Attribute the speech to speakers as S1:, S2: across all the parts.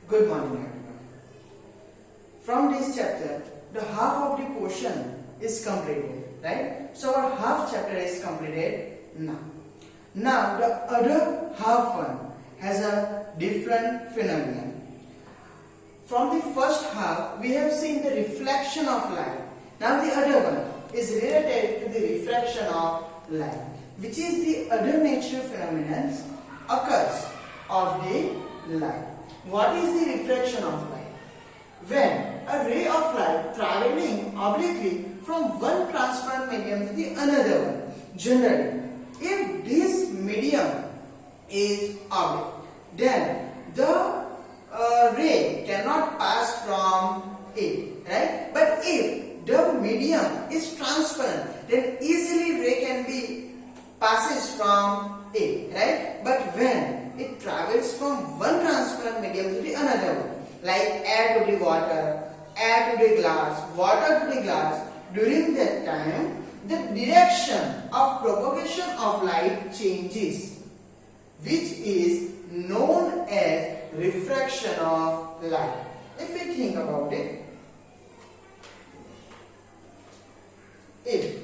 S1: Good morning everyone. From this chapter, the half of the portion is completed, right? So our half chapter is completed now. Now the other half one has a different phenomenon. From the first half, we have seen the reflection of light. Now the other one is related to the refraction of light, which is the other natural phenomenon occurs of the light. What is the refraction of light? When a ray of light traveling obliquely from one transparent medium to the another one. Generally, if this medium is oblique, then the ray cannot pass from it, right? But if the medium is transparent, then easily ray can be passes from it, right? But when it travels from one transparent medium to the another one, like air to the water, air to the glass, water to the glass, during that time, the direction of propagation of light changes, which is known as refraction of light. If we think about it, if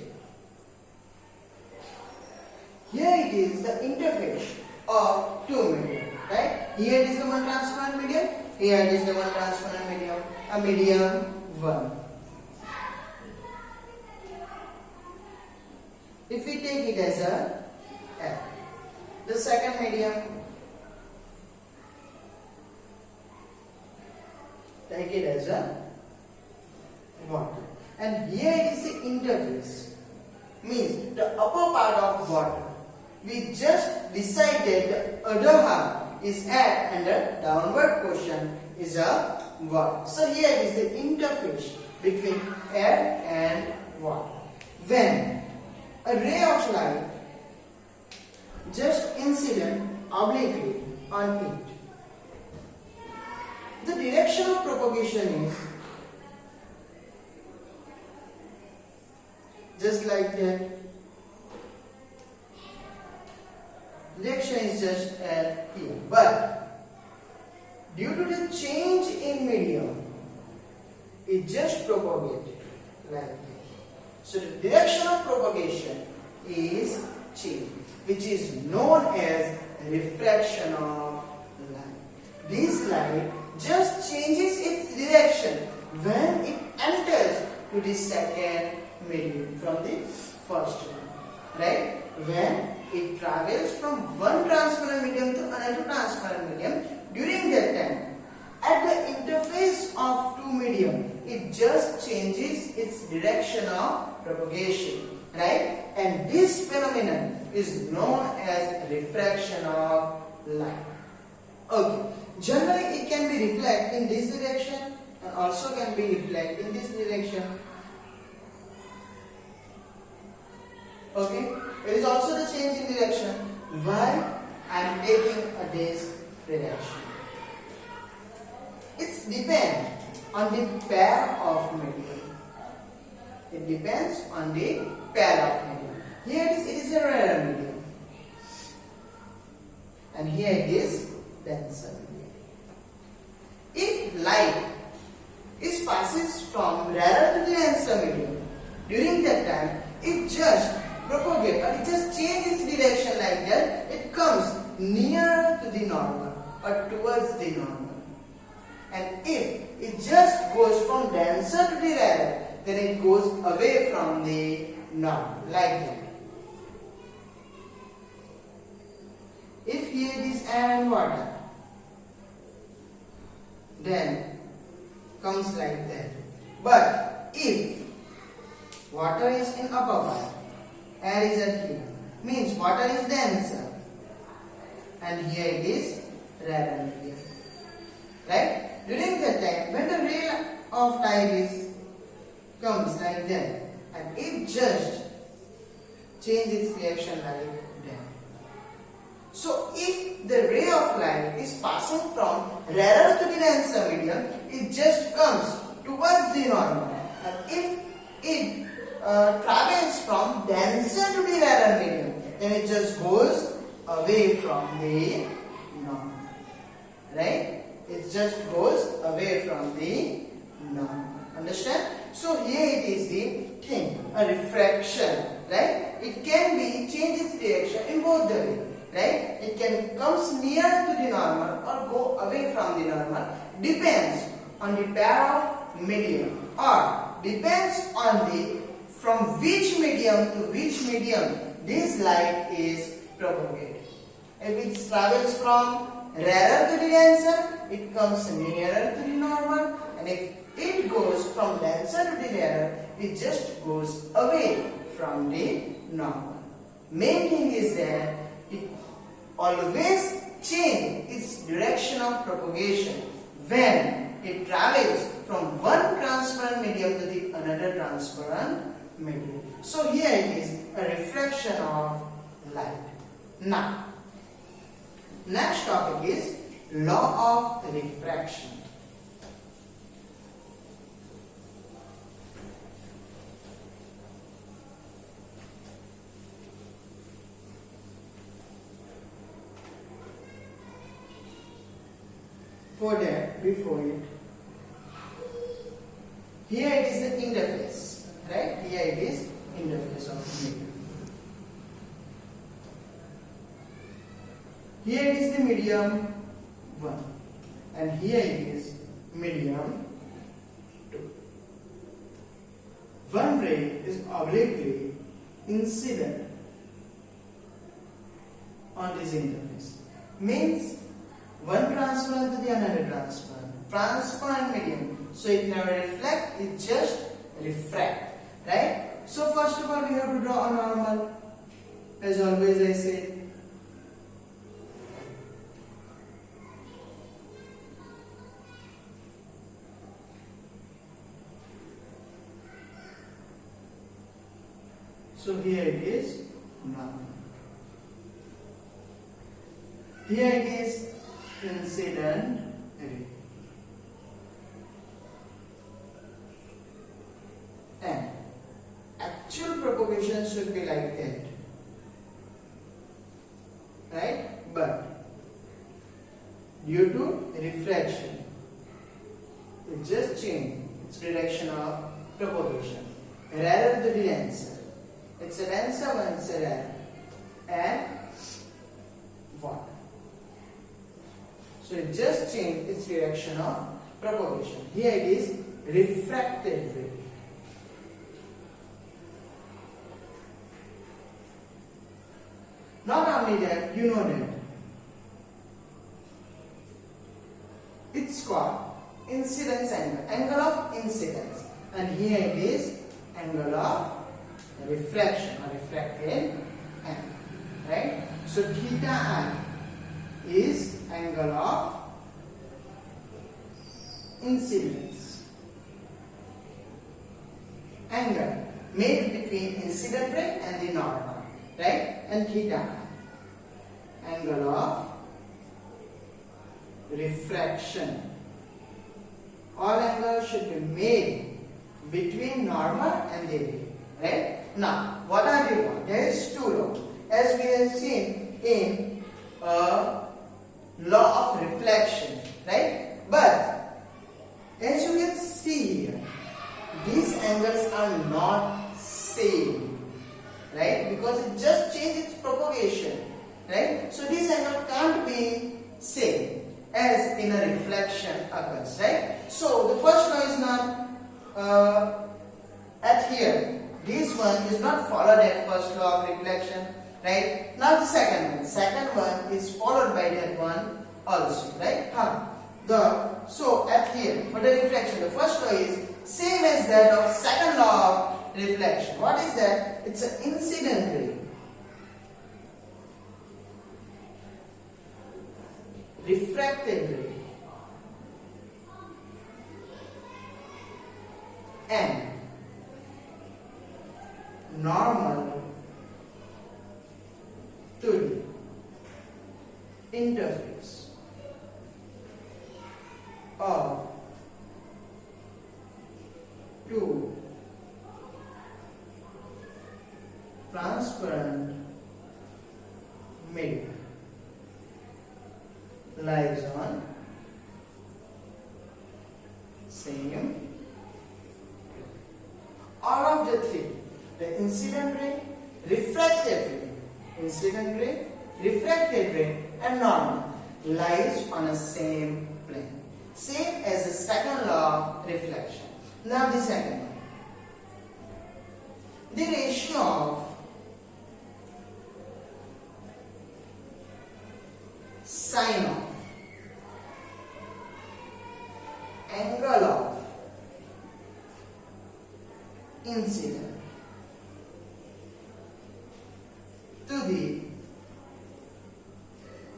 S1: here it is the interface of two medium, right? Here it is the one transparent medium, here it is the one transparent medium, a medium 1. If we take it as a F, the second medium, take it as a water, and here it is the interface, means the upper part of water. We just decided the other half is air and the downward portion is a water. So here is the interface between air and water. When a ray of light just incident obliquely on it, the direction of propagation is just like that. Direction is just at here, but due to the change in medium, it just propagates like this. So the direction of propagation is changed, which is known as refraction of light. This light just changes its direction when it enters to the second medium from the first one, right? When it travels from one transparent medium to another transparent medium, during that time, at the interface of two medium, it just changes its direction of propagation, right? And this phenomenon is known as refraction of light. Okay, generally it can be reflected in this direction and also can be reflected in this direction. Okay, it is also the change in direction. Why I am taking this direction? It depends on the pair of medium. It depends on the pair of medium. Here it is a rarer medium, and here it is denser medium. If light is passes from rarer to the denser medium, during that time it just propagate, or it just changes its direction like that. It comes nearer to the normal or towards the normal. And if it just goes from denser to the rarer, then it goes away from the normal like that. If here it is air and water, then comes like that. But if water is in upper part, air is at here, means water is denser, and here it is rarer medium, right? During that time, when the ray of light comes like that, and it just changes its reaction like that. So if the ray of light is passing from rarer to the denser medium, it just comes towards the normal, and if it travels from denser to the rarer medium, then it just goes away from the normal, right? it just goes away from the normal. Understand? So here it is the thing, a refraction, right? It can be change its direction in both the way, right? It can comes near to the normal or go away from the normal, depends on the pair of medium, or depends on the from which medium to which medium this light is propagated. If it travels from rarer to the denser, it comes nearer to the normal, and if it goes from denser to the rarer, it just goes away from the normal. Main thing is that it always change its direction of propagation when it travels from one transparent medium to the another transparent medium. So here it is a refraction of light. Now, next topic is law of refraction. For that, before it, here it is the interface, right? Here it is interface of medium. Here it is the medium 1, and here it is medium 2. One ray is obliquely incident on this interface. Means one transparent to the another transparent medium, so it never reflect, it just refract, right? So first of all we have to draw a normal, as always I say. So here it is normal. Here it is incident ray, and actual propagation should be like that, right? But due to refraction, it just changed its direction of propagation. Rarer to the denser. It's a denser one, it's a rarer. And what? So it just changed its direction of propagation. Here it is refracted ray. Not only that, you know that it's called incidence angle, angle of incidence, and here it is angle of refraction or refracted angle, right? So theta I is angle of incidence, angle made between incident ray and the normal, right? And theta I, angle of refraction. All angles should be made between normal and the ray, right? Now, what are the laws? There is two laws, as we have seen in law of reflection, right? But as you can see here, these angles are not same, right? Because it just changed its propagation, right? So this angle can't be same as in a reflection occurs, right? So the first law is not at here. This one is not followed at first law of reflection, right? Now the second one. Second one is followed by that one also, right? So at here for the reflection, the first law is same as that of second law of reflection. What is that? It's an incident ray. Refracted ray. And normal to the interface of two transparent medium lies on same. All of the three, the incident ray, refracted ray, and normal, lies on a same plane, same as the second law of reflection. Now the second one, the ratio of sine of angle of incident to the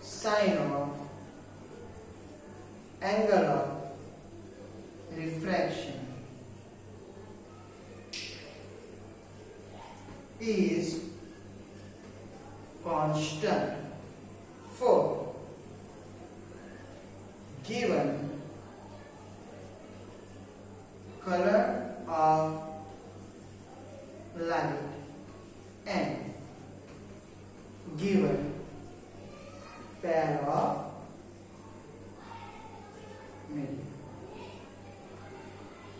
S1: sine of angle of refraction is constant for given color of light and given pair of medium.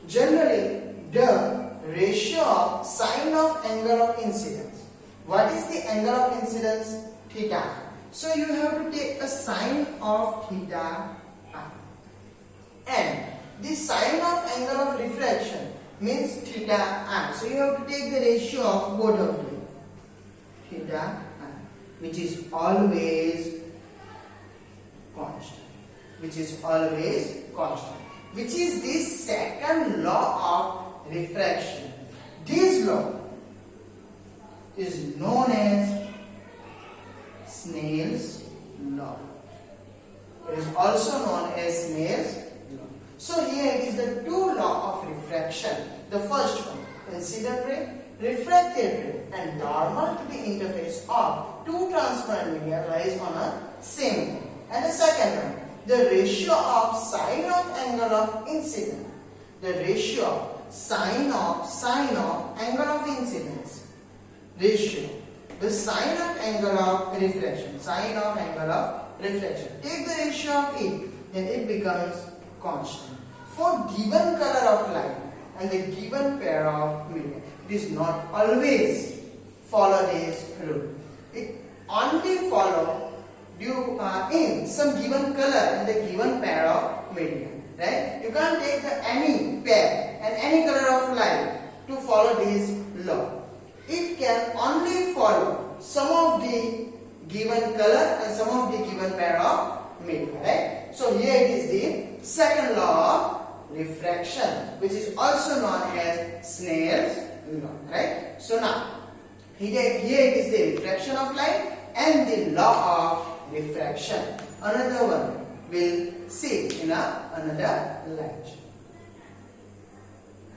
S1: Generally, the ratio of sine of angle of incidence. What is the angle of incidence? Theta. So you have to take a sine of theta and the sine of angle of refraction means theta and. So you have to take the ratio of both of them, theta and, which is always constant. Which is the second law of refraction. This law is known as Snell's law. It is also known as Snell's law. So here it is the two law of refraction. The first one, incident ray, refracted ray, and normal to the interface of two transparent media lies on a same plane. And the second one, the ratio of sine of angle of incidence. The ratio of sine of angle of incidence. Ratio. The sine of angle of refraction. Sine of angle of refraction. Take the ratio of it, then it becomes constant. For given color of light and the given pair of medium, it is not always follow this rule. It only follow due in some given color and the given pair of medium, right? You can't take any pair and any color of light to follow this law. It can only follow some of the given color and some of the given pair of medium, right? So here it is the second law of refraction, which is also known as Snell's law, right? So now here it is the refraction of light and the law of refraction. Another one we'll see in another lecture.